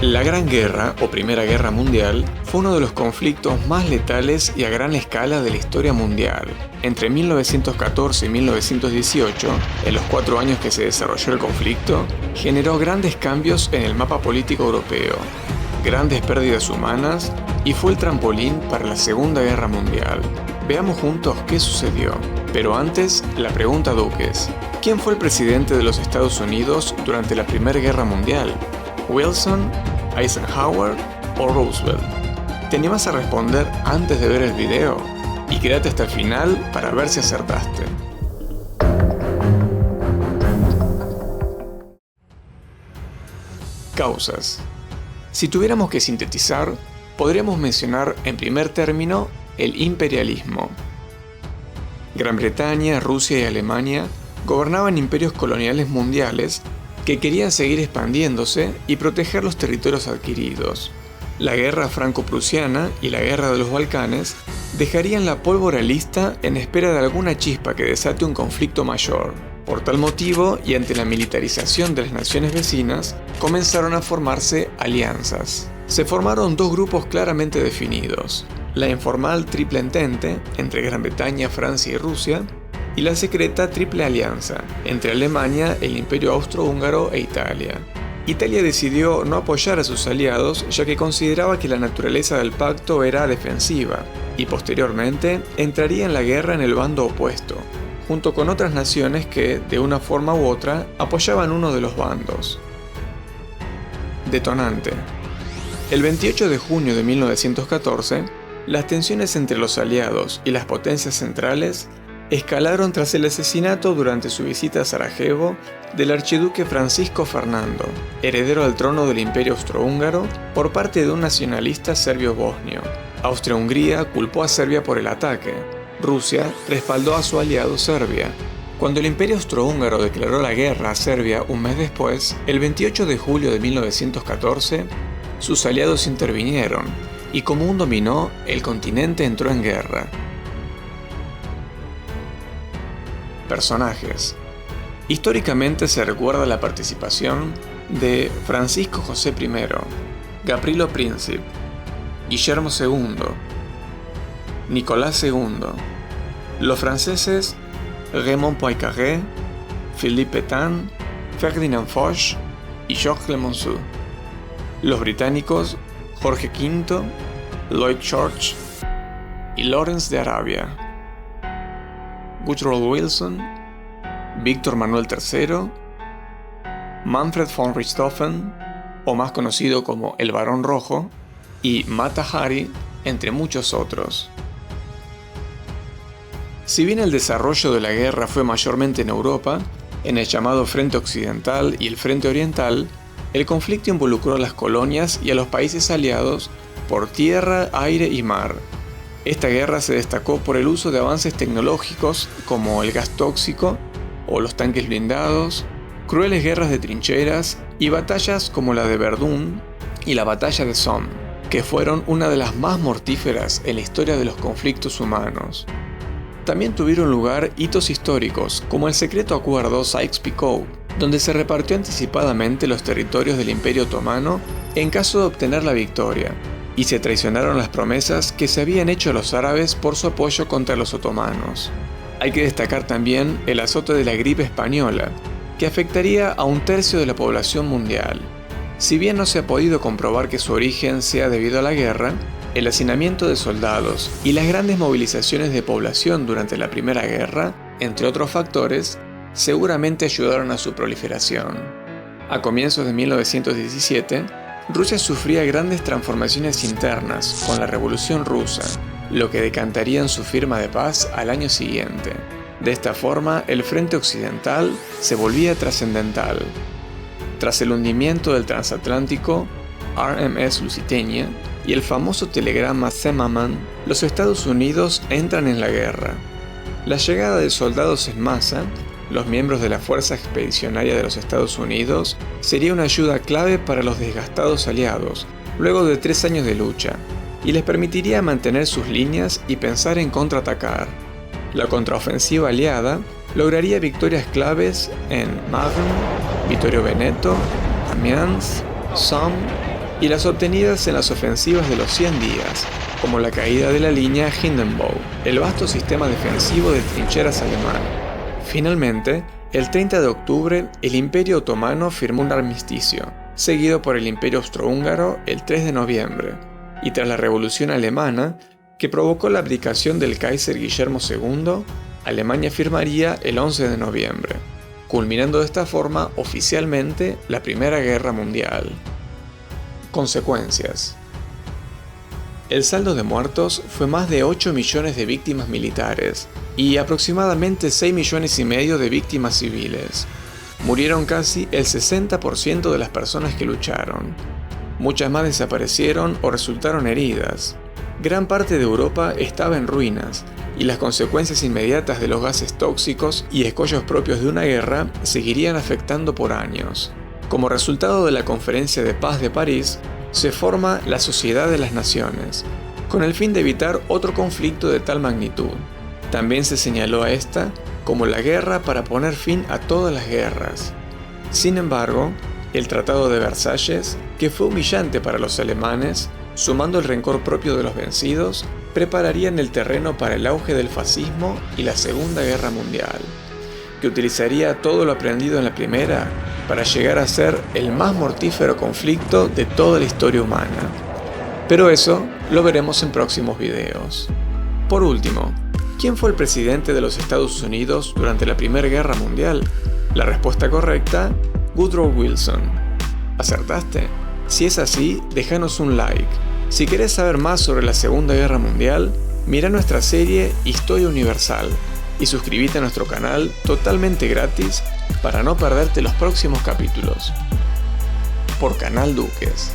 La Gran Guerra, o Primera Guerra Mundial, fue uno de los conflictos más letales y a gran escala de la historia mundial. Entre 1914 y 1918, en los 4 años que se desarrolló el conflicto, generó grandes cambios en el mapa político europeo, grandes pérdidas humanas y fue el trampolín para la Segunda Guerra Mundial. Veamos juntos qué sucedió. Pero antes, la pregunta Duques: ¿quién fue el presidente de los Estados Unidos durante la Primera Guerra Mundial? ¿Wilson, Eisenhower o Roosevelt? ¿Te animás a responder antes de ver el video? Y quédate hasta el final para ver si acertaste. Causas. Si tuviéramos que sintetizar, podríamos mencionar en primer término el imperialismo. Gran Bretaña, Rusia y Alemania gobernaban imperios coloniales mundiales que querían seguir expandiéndose y proteger los territorios adquiridos. La guerra franco-prusiana y la guerra de los Balcanes dejarían la pólvora lista en espera de alguna chispa que desate un conflicto mayor. Por tal motivo, y ante la militarización de las naciones vecinas, comenzaron a formarse alianzas. Se formaron 2 grupos claramente definidos: la informal Triple Entente, entre Gran Bretaña, Francia y Rusia, y la secreta Triple Alianza, entre Alemania, el Imperio Austrohúngaro e Italia. Italia decidió no apoyar a sus aliados ya que consideraba que la naturaleza del pacto era defensiva, y posteriormente entraría en la guerra en el bando opuesto, junto con otras naciones que, de una forma u otra, apoyaban uno de los bandos. Detonante. El 28 de junio de 1914, las tensiones entre los aliados y las potencias centrales escalaron tras el asesinato durante su visita a Sarajevo del archiduque Francisco Fernando, heredero al trono del Imperio Austrohúngaro, por parte de un nacionalista serbio-bosnio. Austria-Hungría culpó a Serbia por el ataque. Rusia respaldó a su aliado Serbia. Cuando el Imperio Austrohúngaro declaró la guerra a Serbia un mes después, el 28 de julio de 1914, sus aliados intervinieron, y como un dominó, el continente entró en guerra. Personajes. Históricamente se recuerda la participación de Francisco José I, Gavrilo Princip, Guillermo II, Nicolás II, los franceses Raymond Poincaré, Philippe Pétain, Ferdinand Foch y Georges Clemenceau, los británicos Jorge V, Lloyd George y Lawrence de Arabia, Woodrow Wilson, Víctor Manuel III, Manfred von Richthofen, o más conocido como el Barón Rojo, y Mata Hari, entre muchos otros. Si bien el desarrollo de la guerra fue mayormente en Europa, en el llamado Frente Occidental y el Frente Oriental, el conflicto involucró a las colonias y a los países aliados por tierra, aire y mar. Esta guerra se destacó por el uso de avances tecnológicos como el gas tóxico o los tanques blindados, crueles guerras de trincheras y batallas como la de Verdún y la batalla de Somme, que fueron una de las más mortíferas en la historia de los conflictos humanos. También tuvieron lugar hitos históricos como el secreto acuerdo Sykes-Picot, donde se repartió anticipadamente los territorios del Imperio Otomano en caso de obtener la victoria, y se traicionaron las promesas que se habían hecho a los árabes por su apoyo contra los otomanos. Hay que destacar también el azote de la gripe española, que afectaría a 1/3 de la población mundial. Si bien no se ha podido comprobar que su origen sea debido a la guerra, el hacinamiento de soldados y las grandes movilizaciones de población durante la Primera Guerra, entre otros factores, seguramente ayudaron a su proliferación. A comienzos de 1917, Rusia sufría grandes transformaciones internas con la Revolución Rusa, lo que decantaría en su firma de paz al año siguiente. De esta forma, el frente occidental se volvía trascendental. Tras el hundimiento del transatlántico RMS Lusitania y el famoso telegrama Zimmermann, los Estados Unidos entran en la guerra. La llegada de soldados en masa, los miembros de la Fuerza Expedicionaria de los Estados Unidos, sería una ayuda clave para los desgastados aliados, luego de 3 años de lucha, y les permitiría mantener sus líneas y pensar en contraatacar. La contraofensiva aliada lograría victorias claves en Marne, Vittorio Veneto, Amiens, Somme, y las obtenidas en las ofensivas de los 100 días, como la caída de la línea Hindenburg, el vasto sistema defensivo de trincheras alemán. Finalmente, el 30 de octubre, el Imperio Otomano firmó un armisticio, seguido por el Imperio Austrohúngaro el 3 de noviembre, y tras la Revolución Alemana, que provocó la abdicación del Kaiser Guillermo II, Alemania firmaría el 11 de noviembre, culminando de esta forma oficialmente la Primera Guerra Mundial. Consecuencias. El saldo de muertos fue más de 8 millones de víctimas militares y aproximadamente 6 millones y medio de víctimas civiles. Murieron casi el 60% de las personas que lucharon. Muchas más desaparecieron o resultaron heridas. Gran parte de Europa estaba en ruinas y las consecuencias inmediatas de los gases tóxicos y escollos propios de una guerra seguirían afectando por años. Como resultado de la Conferencia de Paz de París, se forma la Sociedad de las Naciones, con el fin de evitar otro conflicto de tal magnitud. También se señaló a esta como la guerra para poner fin a todas las guerras. Sin embargo, el Tratado de Versalles, que fue humillante para los alemanes, sumando el rencor propio de los vencidos, prepararían el terreno para el auge del fascismo y la Segunda Guerra Mundial, que utilizaría todo lo aprendido en la primera para llegar a ser el más mortífero conflicto de toda la historia humana. Pero eso lo veremos en próximos videos. Por último, ¿quién fue el presidente de los Estados Unidos durante la Primera Guerra Mundial? La respuesta correcta, Woodrow Wilson. ¿Acertaste? Si es así, déjanos un like. Si querés saber más sobre la Segunda Guerra Mundial, mira nuestra serie Historia Universal y suscríbete a nuestro canal totalmente gratis para no perderte los próximos capítulos. Por Canal Duques.